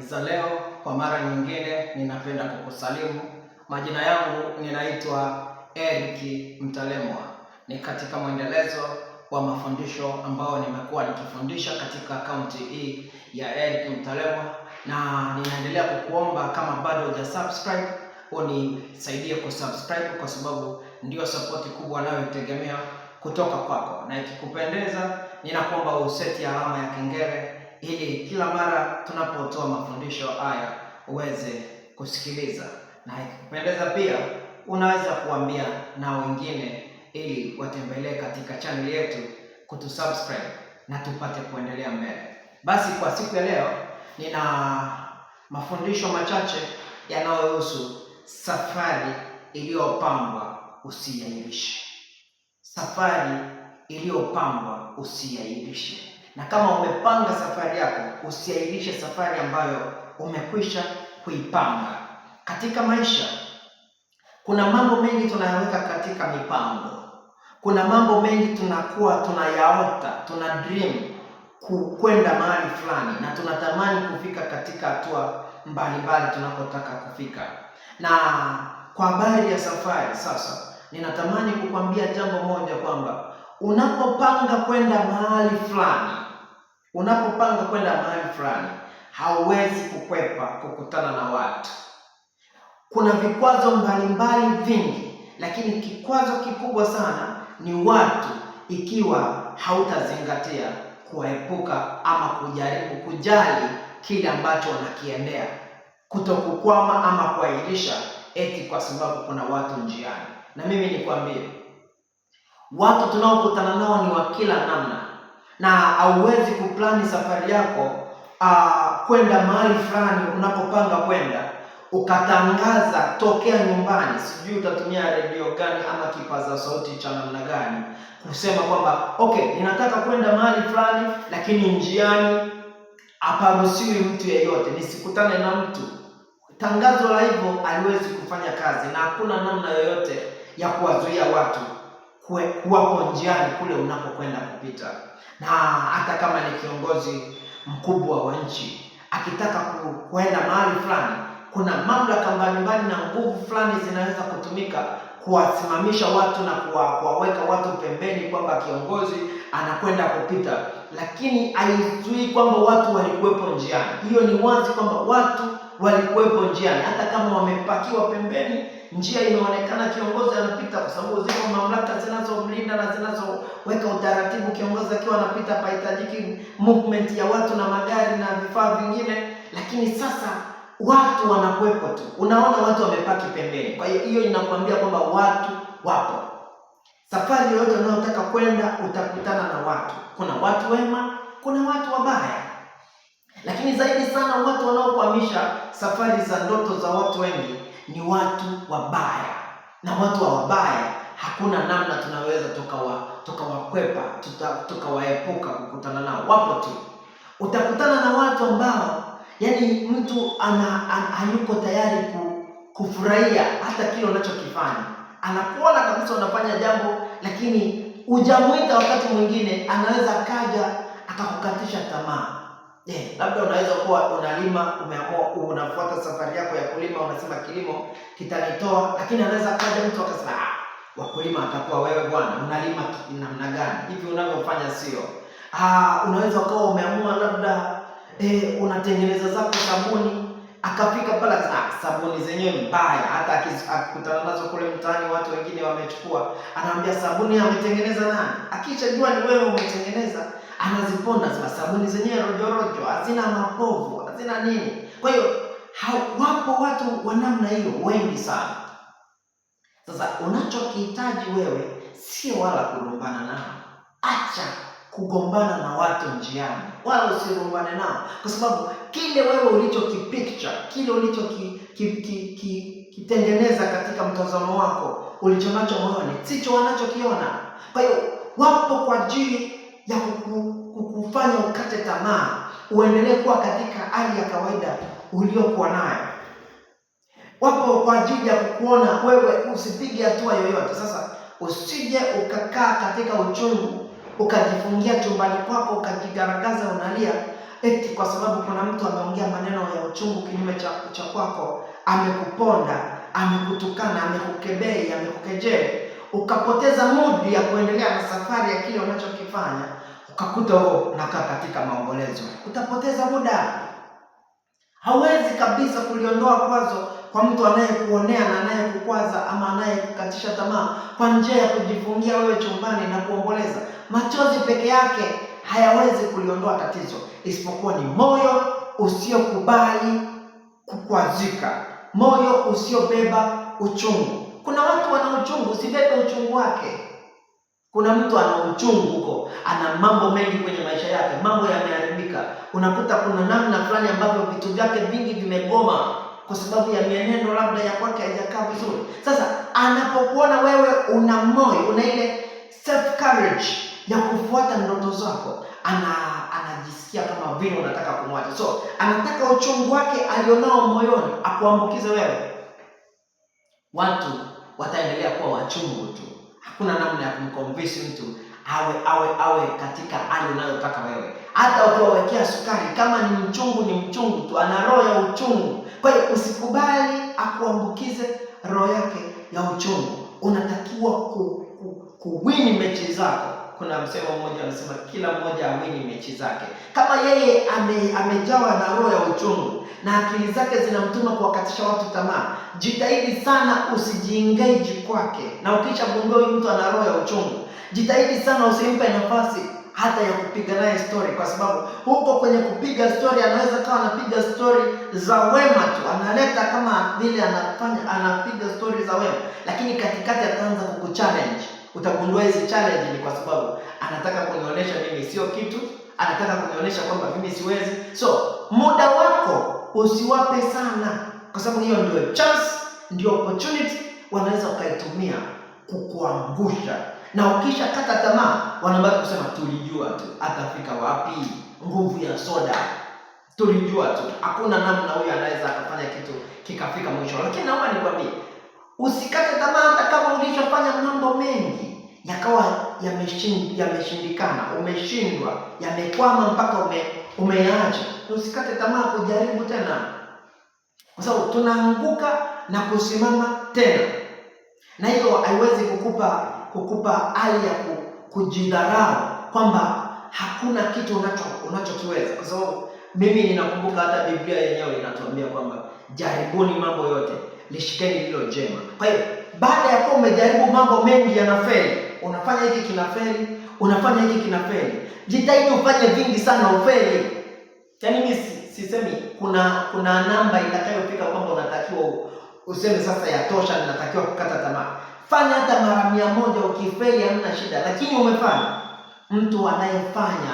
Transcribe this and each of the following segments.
za leo. Kwa mara nyingine ninapenda kukusalimu. Majina yangu ninaitwa Eric Mtalemwa. Ni katika mwendelezo wa mafundisho ambao nimekuwa nikifundisha katika akaunti hii ya Eric Mtalemwa, na ninaendelea kukuomba kama bado hujasubscribe unisaidie kusubscribe, kwa sababu ndio support kubwa nayotegemea kutoka kwako, na ikikupendeza ninakuomba useti alama ya kengele ili kila mara tunapotoa mafundisho haya uweze kusikiliza, na ikikupendeza pia unaweza kuambia na wengine ili watembelee katika channel yetu kutusubscribe na tupate kuendelea mbele. Basi kwa siku ya leo nina mafundisho machache yanayohusu safari iliyopangwa usiahirishe. Safari iliyopangwa usiahirishe. Na kama umepanga safari yako, usiahirishe safari ambayo umekwisha kuipanga. Katika maisha kuna mambo mengi tunayaweka katika mipango. Kuna mambo mengi tunakuwa tunayaota, tuna dream kwenda mahali fulani, na tunatamani kufika katika hatua mbalimbali tunapotaka kufika. Na kwa habari ya safari sasa, ninatamani kukwambia jambo moja, kwamba unapopanga kwenda mahali fulani, hauwezi kukwepa kukutana na watu. Kuna vikwazo mbalimbali vingi, lakini kikwazo kikubwa sana ni watu, ikiwa hautazingatia kuepuka ama kujali kile ambacho unakiendea, kutokukwama ama kuahirisha eti kwa sababu kuna watu njiani. Na mimi nikwambie, watu tunaokutana nao ni wa kila namna, na hauwezi kuplani safari yako kwenda mahali fulani. Unapopanga kwenda ukatangaza tokea nyumbani, sijui utatumia redio gani ama kipaza sauti cha namna gani, kusema kwamba okay, ninataka kwenda mahali fulani, lakini njiani haparuhusiwi mtu yeyote, nisikutane na mtu. Tangazo la hivyo haliwezi kufanya kazi, na hakuna namna yoyote ya kuwazuia watu kuwapo njiani kule unapokwenda kupita. Na hata kama ni kiongozi mkubwa wa nchi akitaka kwenda mahali fulani, kuna mamlaka mbalimbali na nguvu fulani zinaweza kutumika kuwasimamisha watu na kuwaweka watu pembeni, kwamba kiongozi anakwenda kupita, lakini haizuii kwamba watu walikuwepo njiani. Hiyo ni wazi kwamba watu walikuwepo njiani, hata kama wamepakiwa pembeni, njia imeonekana kiongozi anapita, kwa sababu ziko mamlaka zinazomlinda na zinazoweka utaratibu. Kiongozi akiwa anapita, pahitajiki movement ya watu na magari na vifaa vingine, lakini sasa watu wanakuwepo tu, unaona watu wamepaki pembeni. Kwa hiyo inakwambia kwamba watu wapo. Safari yoyote unayotaka kwenda utakutana na watu. Kuna watu wema, kuna watu wabaya, lakini zaidi sana watu wanaokwamisha safari za ndoto za watu wengi ni watu wabaya. Na watu wabaya hakuna namna tunaweza tukawakwepa, tukawaepuka kukutana nao. Wapo tu. Utakutana na watu ambao yani mtu hayuko tayari kufurahia hata kile unachokifanya. Anakuona kabisa unafanya jambo, lakini hujamuita. Wakati mwingine anaweza kaja akakukatisha tamaa. Labda unaweza kuwa unalima, umeamua unafuata safari yako ya kulima, unasema kilimo kitanitoa, lakini anaweza kaja mtu akasema wakulima atakuwa wewe bwana, unalima namna gani? Hivi unavyofanya sio. Unaweza ukawa umeamua labda unatengeneza zako sabuni, akafika pale sabuni zenyewe mbaya, hata akikutana nazo kule mtaani watu wengine wamechukua, anamwambia sabuni ametengeneza nani? Akishajua ni wewe umetengeneza, anaziponda sabuni zenyewe rojorojo, hazina mapovu, hazina nini. Kwa hiyo wapo watu wa namna hiyo wengi sana. Sasa unachokihitaji wewe sio wala kugombana nao. Acha kugombana na watu njiani, wala usigombane nao, kwa sababu kile wewe ulichokipicture, kile ulichokitengeneza katika mtazamo wako, ulichonacho moyoni, sicho wanachokiona. Kwa hiyo wapo kwa ajili ya kukufanya ukate tamaa, uendelee kuwa katika hali ya kawaida uliokuwa nayo. Wapo kwa ajili ya kukuona wewe usipige hatua yoyote. Sasa usije ukakaa katika uchungu, ukajifungia chumbani kwako, ukajigaragaza unalia, eti kwa sababu kuna mtu ameongea maneno ya uchungu kinyume cha kwako, amekuponda, amekutukana, amekukebei, amekukejeli, ukapoteza mudi ya kuendelea na safari ya kile unachokifanya, ukakuta huko unakaa katika maombolezo, utapoteza muda. Hawezi kabisa kuliondoa kwazo kwa mtu anayekuonea na anayekukwaza ama anayekukatisha tamaa kwa njia ya kujifungia wewe chumbani na kuomboleza. Machozi peke yake hayawezi kuliondoa tatizo, isipokuwa ni moyo usiokubali kukwazika, moyo usiobeba uchungu. Kuna watu wana uchungu, usibebe uchungu wake. Kuna mtu ana uchungu huko, ana mambo mengi kwenye maisha yake, mambo yameharibika. Unakuta kuna namna fulani ambavyo vitu vyake vingi vimegoma kwa sababu ya mienendo labda ya kwake haijakaa vizuri. Sasa anapokuona wewe una moyo, una ile self courage ya kufuata ndoto zako, anajisikia kama vile unataka kumwacha. So anataka uchungu wake alionao moyoni akuambukize wewe. Watu wataendelea kuwa wachungu tu. Hakuna namna ya kumconvince mtu awe katika hali unayotaka wewe. Hata ukiwawekea sukari, kama ni mchungu tu, ana roho ya uchungu. Kwa hiyo usikubali akuambukize roho yake ya uchungu. Unatakiwa kuwini mechi zako. Kuna msemo mmoja anasema kila mmoja awini mechi zake. Kama yeye amejawa na roho ya uchungu na akili zake zinamtuma kuwakatisha watu tamaa, jitahidi sana usijiengage kwake. Na ukishagundua huyu mtu ana roho ya uchungu, jitahidi sana usimpe nafasi hata ya kupiga naye story, kwa sababu huko kwenye kupiga story anaweza kawa anapiga story za wema tu, analeta kama vile anapiga story za wema, lakini katikati ataanza kukuchallenge. Utagundua hizi challenge ni kwa sababu anataka kunionyesha mimi sio kitu, anataka kunionyesha kwamba mimi siwezi. So muda wako usiwape sana, kwa sababu hiyo ndio chance, ndio opportunity wanaweza ukaitumia kukuangusha. Na ukisha kata tamaa, wanabaki kusema tulijua tu, atafika wapi? Nguvu ya soda. Tulijua tu, hakuna namna huyu anaweza akafanya kitu kikafika mwisho. Lakini naomba nikwambie, usikate tamaa hata kama ulishafanya mambo mengi yakawa yameshindikana, umeshindwa, yamekwama mpaka umeacha. Usikate tamaa kujaribu tena, kwa sababu tunaanguka na kusimama tena. Na hiyo haiwezi kukupa hali ya kujidharau kwamba hakuna kitu unachokiweza, kwa sababu mimi ninakumbuka hata Biblia yenyewe inatuambia kwamba jaribuni mambo yote, lishikeni hilo jema. Kwa hiyo baada ya kuwa umejaribu mambo mengi yanafeli, unafanya hiki kinafeli, unafanya hiki kinafeli, jitahidi ufanye vingi sana ufeli. Yaani mimi sisemi kuna namba itakayofika kwamba unatakiwa useme sasa yatosha, ninatakiwa kukata tamaa. Fanya hata mara 100, ukifeli hamna shida, lakini umefanya. Mtu anayefanya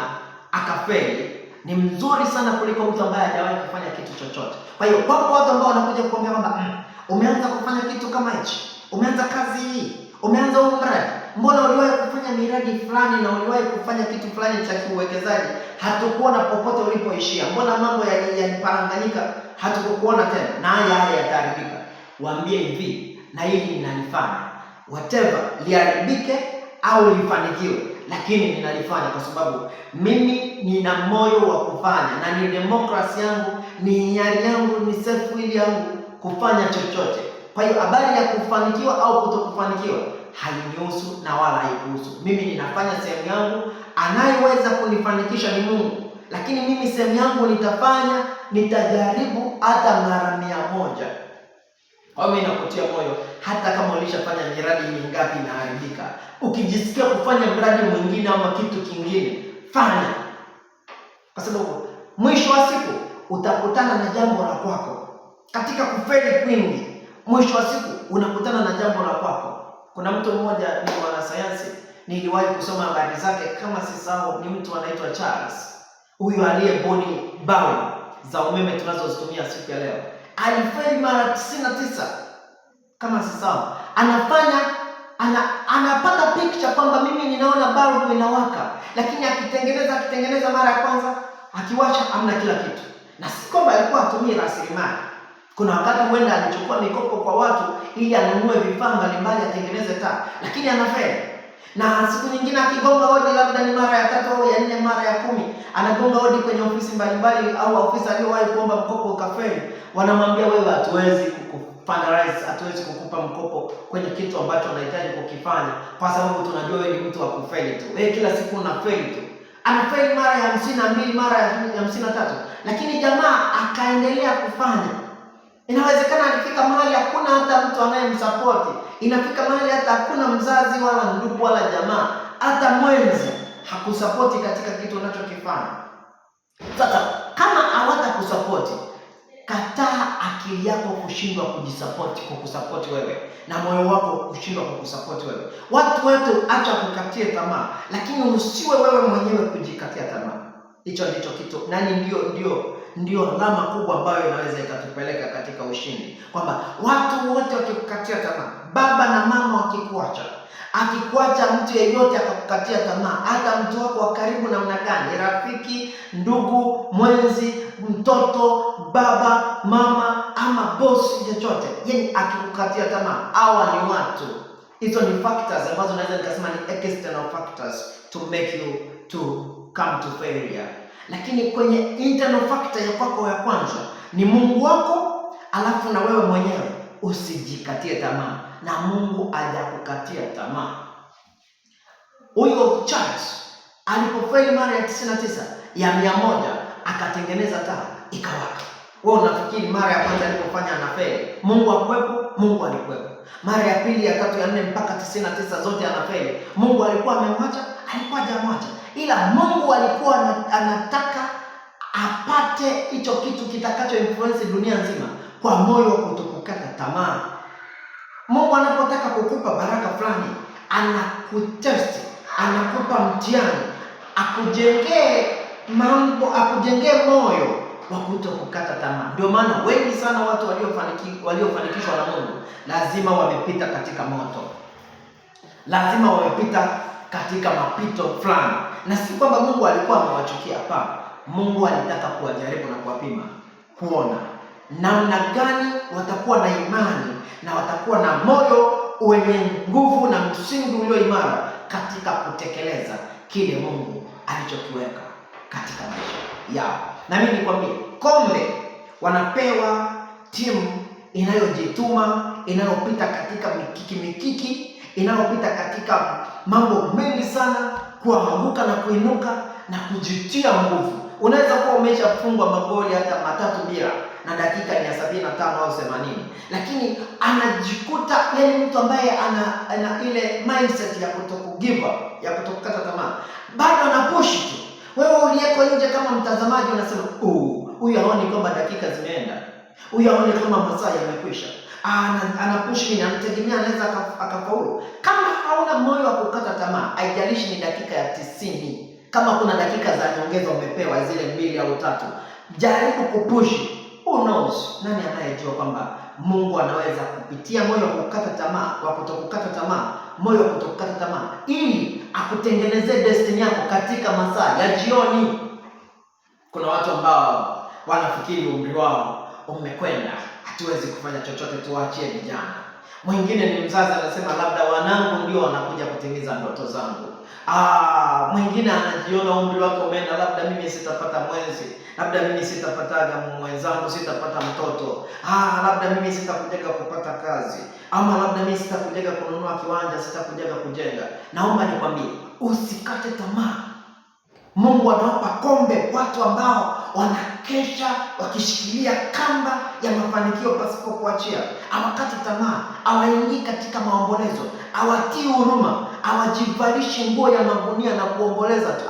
akafeli ni mzuri sana kuliko mtu ambaye hajawahi kufanya kitu chochote. Kwa hiyo wapo watu ambao wanakuja kuambia kwamba umeanza kufanya kitu kama hichi, umeanza kazi hii, umeanza huu mradi, mbona uliwahi kufanya miradi fulani na uliwahi kufanya kitu fulani cha kiuwekezaji, hatukuona popote ulipoishia, mbona mambo yaliparanganyika, hatukukuona tena, na haya yataharibika. Waambie hivi, na hili ninalifanya, whatever liharibike au lifanikiwe, lakini ninalifanya kwa sababu mimi nina moyo wa kufanya, na ni demokrasi yangu, ni hiari yangu, ni self will yangu kufanya chochote. Kwa hiyo habari ya kufanikiwa au kutokufanikiwa hainihusu na wala haikuhusu. Mimi ninafanya sehemu yangu, anayeweza kunifanikisha ni Mungu, lakini mimi sehemu yangu nitafanya, nitajaribu hata mara 100. Kwa hiyo mimi nakutia moyo, hata kama ulishafanya miradi mingapi inaharibika, ukijisikia kufanya mradi mwingine ama kitu kingine, fanya. Kwa sababu mwisho wa siku utakutana na jambo la kwako. Katika kufeli kwingi, mwisho wa siku unakutana na jambo la kwako. Kuna mtu mmoja ni mwanasayansi, niliwahi kusoma habari zake kama sisahau, ni mtu anaitwa Charles. Huyu aliyebuni balbu za umeme tunazozitumia siku ya leo. Alifeli mara 99 kama sisahau. Anapata picture kwamba mimi ninaona balbu inawaka, lakini akitengeneza mara ya kwanza, akiwasha hamna kila kitu. Na si kwamba alikuwa atumie rasilimali. Kuna wakati huenda alichukua mikopo kwa watu ili anunue vifaa mbalimbali atengeneze taa, lakini anafeli. Na siku nyingine akigonga hodi, labda ni mara ya 3 au ya 4, mara ya 10, anagonga hodi kwenye ofisi mbalimbali au ofisi aliyowahi kuomba mkopo ukafeli, wanamwambia wewe, hatuwezi fundraise, hatuwezi kukupa mkopo kwenye kitu ambacho unahitaji kukifanya, kwa sababu tunajua wewe ni mtu wa kufeli tu. Wewe kila siku unafeli tu. Anafeli mara ya 52, mara ya 53, lakini jamaa akaendelea kufanya. Inawezekana alifika mahali hakuna hata mtu anayemsupport. Inafika mahali hata hakuna mzazi wala ndugu wala jamaa, hata mwenzi hakusupport katika kitu unachokifanya. Sasa kama hawatakusupport, kataa akili yako kushindwa kujisupport kwa kusupport wewe, na moyo wako kushindwa kwa kusupport wewe. Watu wetu acha kukatia tamaa, lakini usiwe wewe mwenyewe kujikatia tamaa. Hicho ndicho kitu ndio alama kubwa ambayo inaweza ikatupeleka katika ushindi, kwamba watu wote wakikukatia tamaa, baba na mama wakikuacha, akikuacha mtu yeyote akakukatia tamaa, hata mtu wako wa karibu namna gani, rafiki, ndugu, mwenzi, mtoto, baba, mama ama bosi, chochote, yani akikukatia tamaa, hawa ni watu. Hizo ni factors ambazo naweza nikasema ni external factors to make you to come to failure. Lakini kwenye internal factor ya kwako ya kwanza ni Mungu wako, alafu na wewe mwenyewe usijikatie tamaa, na Mungu hajakukatia tamaa. Huyo Charles alipofeli mara ya 99 ya 100 akatengeneza taa ikawaka. Wewe unafikiri mara ya kwanza alipofanya anafeli, Mungu hakuwepo? Mungu alikuwepo. Mara ya pili, ya 3, ya 4 mpaka 99 zote anafeli, Mungu alikuwa amemwacha? Alikuwa hajamwacha, ila Mungu alikuwa anataka apate hicho kitu kitakacho influence dunia nzima kwa moyo wa kutokukata tamaa. Mungu anapotaka kukupa baraka fulani, anakutest, anakupa mtihani, akujengee mambo, akujengee moyo wa kutokukata tamaa. Ndio maana wengi sana watu waliofanikishwa na Mungu lazima wamepita katika moto, lazima wamepita katika mapito fulani, na si kwamba Mungu alikuwa amewachukia. Hapana, Mungu alitaka kuwajaribu na kuwapima, kuona namna gani watakuwa na imani na watakuwa na moyo wenye nguvu na msingi ulio imara katika kutekeleza kile Mungu alichokiweka katika maisha yao. Na mimi nikwambie, kombe wanapewa timu inayojituma, inayopita katika mikiki, inayopita katika mambo mengi sana, kuanguka na kuinuka na kujitia nguvu. Unaweza kuwa umeshafungwa magoli hata 3 bila na dakika ni ya 75 au 80, lakini anajikuta yani mtu ambaye ana ile mindset ya kutokugive up, ya kutokukata tamaa, bado anapush tu. Wewe uliyeko nje kama mtazamaji unasema, huyu haoni kwamba dakika zimeenda, huyu haoni kama masaa yamekwisha, anapush ni anategemea anaweza akafaulu. Kama hauna moyo wa kukata tamaa, haijalishi ni dakika ya 90, kama kuna dakika za nyongeza umepewa zile 2 au 3, jaribu kupush. Who knows, nani anayejua kwamba Mungu anaweza kupitia moyo wa kukata tamaa, wa kutokukata tamaa, moyo wa kutokukata tamaa, ili akutengenezee destiny yako katika masaa ya jioni. Kuna watu ambao wanafikiri umri wao umekwenda, hatuwezi kufanya chochote, tuachie vijana. Mwingine ni mzazi anasema, labda wanangu ndio wanakuja kutimiza ndoto zangu. Mwingine anajiona umri wake umeenda, labda mimi sitapata mwenzi, labda mimi sitapataga mwenzangu, sitapata mtoto, labda mimi sitakujenga kupata kazi, ama labda mimi sitakujenga kununua kiwanja, sitakujenga kujenga. Naomba nikwambie, usikate tamaa. Mungu anawapa kombe watu ambao wanakesha wakishikilia kamba ya mafanikio pasipo kuachia. Hawakati tamaa, hawaingii katika maombolezo, hawatii huruma, hawajivalishi nguo ya magunia na kuomboleza tu.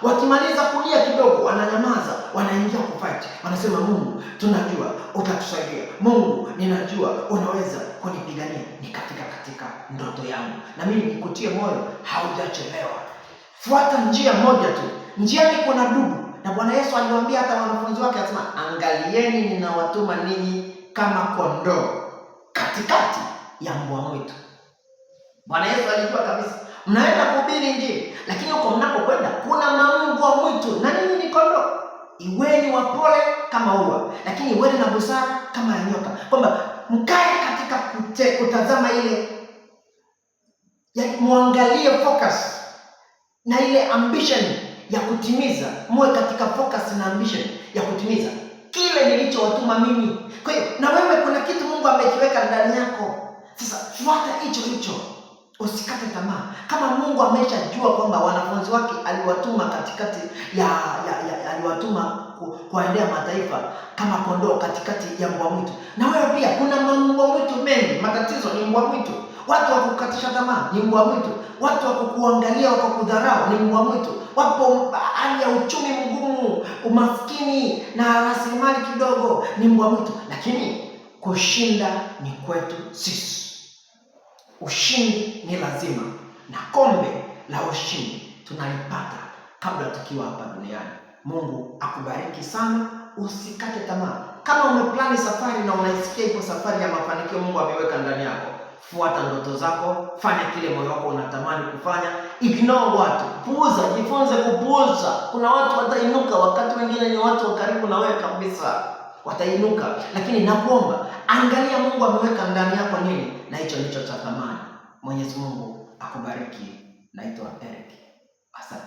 Wakimaliza kulia kidogo wananyamaza, wanaingia kufight. Wanasema, Mungu tunajua utatusaidia. Mungu ninajua unaweza kunipigania ni katika ndoto yangu. Na mimi nikutie moyo, haujachelewa. Fuata njia moja tu. Njiani kuna dubu, na Bwana Yesu aliwaambia hata wanafunzi wake, akasema, angalieni ninawatuma ninyi kama kondoo katikati ya mbwa mwitu. Bwana Yesu alijua kabisa mnaenda kuhubiri Injili, lakini huko mnapokwenda kuna mbwa mwitu na ninyi ni kondoo. Iweni wapole kama ua, lakini iweni na busara kama ya nyoka. Kwamba mkae katika kutazama ile Yaani muangalie focus na ile ambition ya kutimiza, muwe katika focus na ambition ya kutimiza kile nilichowatuma mimi. Kwa hiyo na wewe kuna kitu Mungu amekiweka ndani yako. Sasa fuata hicho. Usikate tamaa. Kama Mungu ameshajua kwamba wanafunzi wake aliwatuma katikati aliwatuma kuendea mataifa kama kondoo katikati ya mbwa mwitu. Na wewe pia kuna mbwa mwitu mengi, matatizo ni mbwa mwitu. Watu wa kukatisha tamaa ni mbwa mwitu. Watu wa kukuangalia wakakudharau ni mbwa mwitu. Wapo hali ya uchumi mgumu, umaskini na rasilimali kidogo ni mbwa mwitu. Lakini kushinda ni kwetu sisi. Ushindi ni lazima, na kombe la ushindi tunalipata kabla tukiwa hapa duniani. Mungu akubariki sana, usikate tamaa. Kama umeplani safari na unaisikia ipo safari ya mafanikio Mungu ameweka ndani yako, fuata ndoto zako, fanya kile moyo wako unatamani kufanya. Ignore watu, puuza, jifunze kupuuza. Kuna watu watainuka, wakati wengine ni watu wa karibu na wewe kabisa watainuka, lakini nakuomba angalia Mungu ameweka ndani yako nini, na hicho ndicho cha thamani. Mwenyezi Mungu akubariki. Naitwa Eric. Asante.